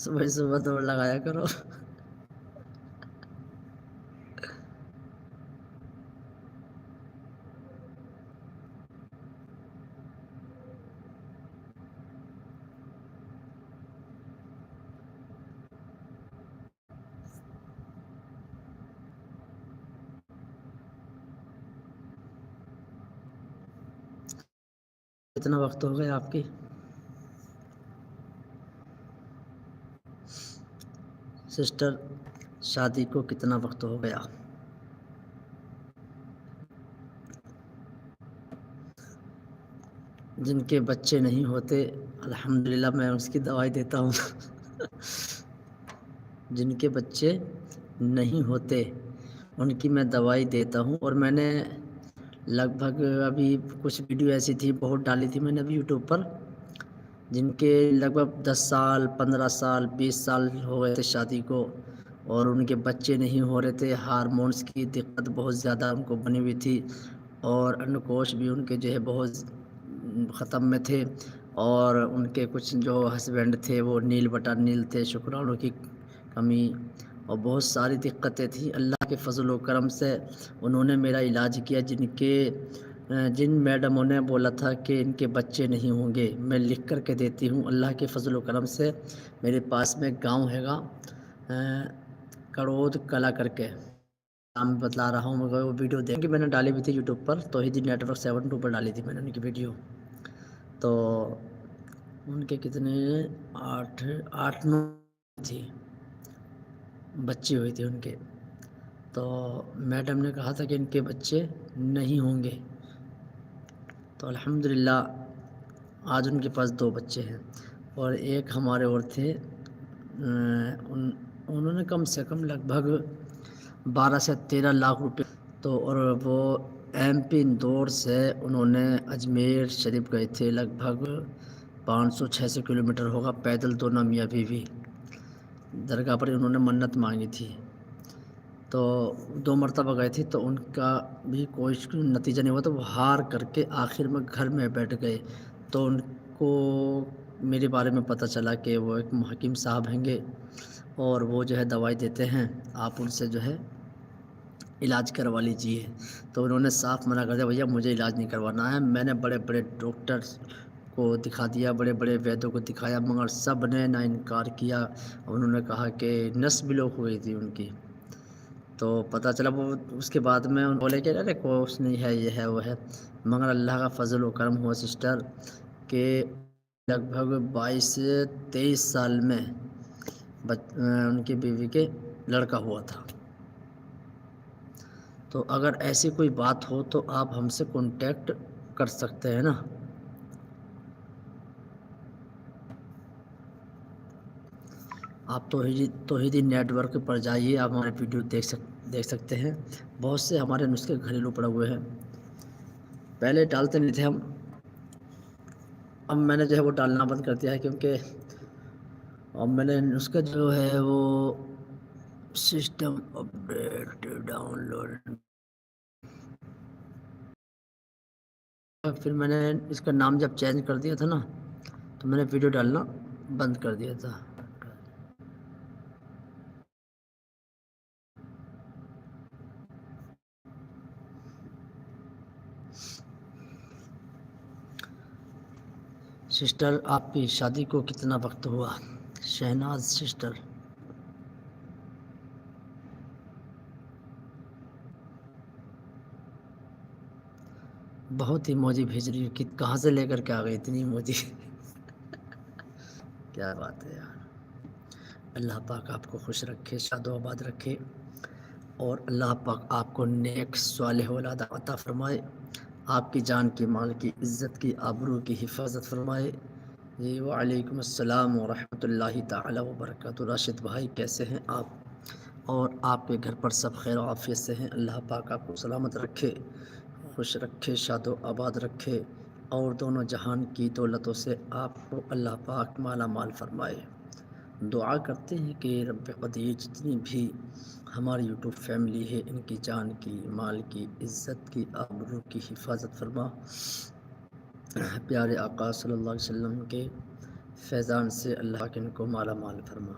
صبح صبح دوڑ لگایا کرو۔ کتنا وقت ہو گیا آپ کی؟ سسٹر شادی کو کتنا وقت ہو گیا؟ جن کے بچے نہیں ہوتے الحمدللہ میں اس کی دوائی دیتا ہوں۔ جن کے بچے نہیں ہوتے ان کی میں دوائی دیتا ہوں، اور میں نے لگ بھگ ابھی کچھ ویڈیو ایسی تھی بہت ڈالی تھی میں نے ابھی یوٹیوب پر، جن کے لگ بھگ 10 سال 15 سال 20 سال ہو گئے تھے شادی کو، اور ان کے بچے نہیں ہو رہے تھے۔ ہارمونس کی دقت بہت زیادہ ان کو بنی ہوئی تھی، اور انکوش بھی ان کے جو ہے بہت ختم میں تھے، اور ان کے کچھ جو ہسبینڈ تھے وہ نیل بٹا نیل تھے، شکرانوں کی کمی، اور بہت ساری دقتیں تھیں۔ اللہ کے فضل و کرم سے انہوں نے میرا علاج کیا۔ جن میڈموں نے بولا تھا کہ ان کے بچے نہیں ہوں گے، میں لکھ کر کے دیتی ہوں۔ اللہ کے فضل و کرم سے میرے پاس میں گاؤں ہے گا کڑود کلا کر کے، نام بتلا رہا ہوں، مگر وہ ویڈیو دیکھ کے میں نے ڈالی بھی تھی یوٹیوب پر، توحیدی نیٹ ورک 72 پر ڈالی تھی میں نے ان کی ویڈیو۔ تو ان کے کتنے 8 9 تھی بچی ہوئی تھی ان کے، تو میڈم نے کہا تھا کہ ان کے بچے نہیں ہوں گے، تو الحمدللہ آج ان کے پاس 2 بچے ہیں، اور ایک ہمارے اور تھے انہوں نے کم سے کم لگ بھگ 12 سے 13 لاکھ روپے، تو اور وہ ایم پی اندور سے انہوں نے اجمیر شریف گئے تھے، لگ بھگ 500 600 کلومیٹر ہوگا پیدل، دونوں میاں بیوی درگاہ پر انہوں نے منت مانگی تھی، تو 2 مرتبہ گئے تھے، تو ان کا بھی کوئی نتیجہ نہیں ہوا، تو وہ ہار کر کے آخر میں گھر میں بیٹھ گئے۔ تو ان کو میرے بارے میں پتہ چلا کہ وہ ایک محکم صاحب ہیں گے، اور وہ جو ہے دوائی دیتے ہیں، آپ ان سے جو ہے علاج کروا لیجیے۔ تو انہوں نے صاف منع کر دیا، بھیا مجھے علاج نہیں کروانا ہے۔ میں نے بڑے بڑے ڈاکٹرز کو دکھا دیا، بڑے بڑے ویدوں کو دکھایا، مگر سب نے نہ انکار کیا۔ انہوں نے کہا کہ نس بلاک ہوئی تھی ان کی، تو پتہ چلا وہ اس کے بعد میں بولے کہ ارے کچھ نہیں ہے، یہ ہے وہ ہے، مگر اللہ کا فضل و کرم ہوا سسٹر کہ لگ بھگ 22 سے 23 سال میں ان کی بیوی کے لڑکا ہوا تھا۔ تو اگر ایسی کوئی بات ہو تو آپ ہم سے کانٹیکٹ کر سکتے ہیں نا۔ آپ توحیدی نیٹ ورک پر جائیے، آپ ہمارے ویڈیو دیکھ سکتے ہیں، بہت سے ہمارے نسخے گھریلو پڑے ہوئے ہیں، پہلے ڈالتے نہیں تھے ہم، اب میں نے جو ہے وہ ڈالنا بند کر دیا ہے، کیونکہ اب میں نے نسخہ جو ہے وہ سسٹم اپڈیٹ ڈاؤن لوڈ، پھر میں نے اس کا نام جب چینج کر دیا تھا نا، تو میں نے ویڈیو ڈالنا بند کر دیا تھا۔ سسٹر آپ کی شادی کو کتنا وقت ہوا؟ شہناز سسٹر، بہت ایموجی بھیج رہی ہو، کہاں سے لے کر کے آ گئی اتنی ایموجی؟ کیا بات ہے یار، اللہ پاک آپ کو خوش رکھے، شاد و آباد رکھے، اور اللہ پاک آپ کو نیک صالح اولاد عطا فرمائے، آپ کی جان کی مال کی عزت کی آبرو کی حفاظت فرمائے۔ جی وعلیکم السلام ورحمۃ اللہ تعالی وبرکاتہ۔ راشد بھائی کیسے ہیں آپ؟ اور آپ کے گھر پر سب خیر و عافیت سے ہیں؟ اللہ پاک آپ کو سلامت رکھے، خوش رکھے، شاد و آباد رکھے، اور دونوں جہان کی دولتوں سے آپ کو اللہ پاک مالا مال فرمائے۔ دعا کرتے ہیں کہ رب قدیر جتنی بھی ہماری یوٹیوب فیملی ہے، ان کی جان کی مال کی عزت کی آبرو کی حفاظت فرما، پیارے آقا صلی اللہ علیہ وسلم کے فیضان سے اللہ کے ان کو مالا مال فرما۔